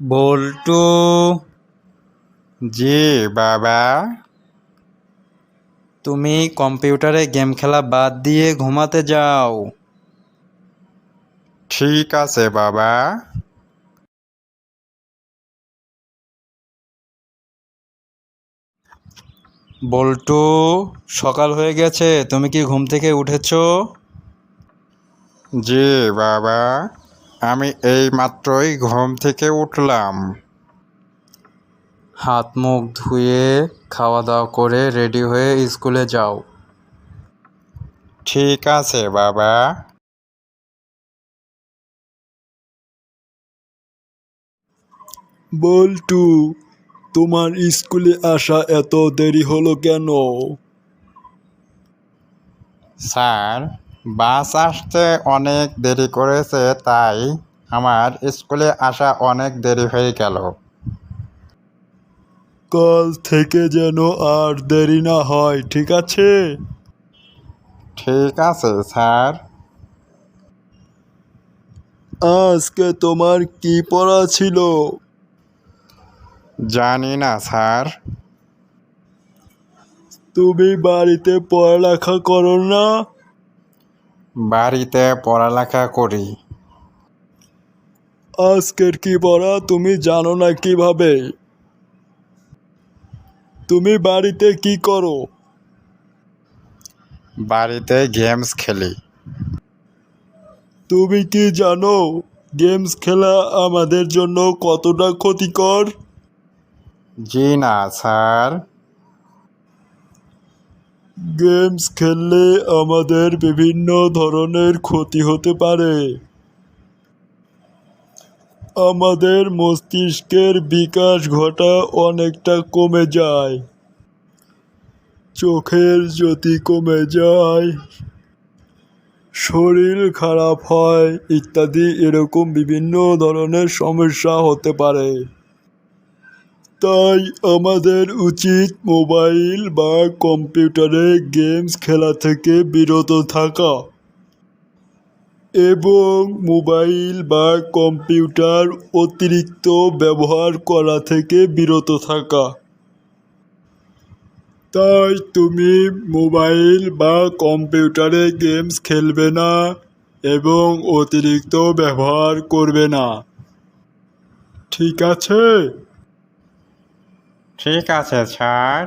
বল্টু। জি বাবা। তুমি কম্পিউটারে গেম খেলা বাদ দিয়ে ঘুমাতে যাও। ঠিক আছে বাবা। বল্টু, সকাল হয়ে গেছে, তুমি কি ঘুম থেকে উঠেছো? জি বাবা, আমি এই মাত্রই ঘুম থেকে উঠলাম। হাত মুখ ধুয়ে খাওয়া দাওয়া করে রেডি হয়ে স্কুলে যাও। ঠিক আছে বাবা। বল্টু, তোমার স্কুলে আসা এত দেরি হলো কেন? স্যার, বাস আসতে অনেক দেরি করেছে, তাই আমার স্কুলে আসা অনেক দেরি হয়ে গেল। কাল থেকে যেন আর দেরি না হয়, ঠিক আছে? ঠিক আছে স্যার। আজকে তোমার কি পড়া ছিল? জানি না স্যার। তুমি বাড়িতে পড়ালেখা করো না? বাড়িতে পড়ালেখা করি। আজকের কি পড়া তুমি জানো না কিভাবে? তুমি বাড়িতে কি করো? বাড়িতে গেমস খেলি। তুমি কি জানো গেমস খেলা আমাদের জন্য কতটা ক্ষতিকর? জি না স্যার। গেমস খেললে আমাদের বিভিন্ন ধরনের ক্ষতি হতে পারে। আমাদের মস্তিষ্কের বিকাশ ঘটা অনেকটা কমে যায়, চোখের জ্যোতি কমে যায়, শরীর খারাপ হয় ইত্যাদি এরকম বিভিন্ন ধরনের সমস্যা হতে পারে। তাই আমাদের উচিত মোবাইল বা কম্পিউটারে গেমস খেলা থেকে বিরত থাকা এবং মোবাইল বা কম্পিউটার অতিরিক্ত ব্যবহার করা থেকে বিরত থাকা। তাই তুমি মোবাইল বা কম্পিউটারে গেমস খেলবে না এবং অতিরিক্ত ব্যবহার করবে না, ঠিক আছে? ঠিক আছে স্যার।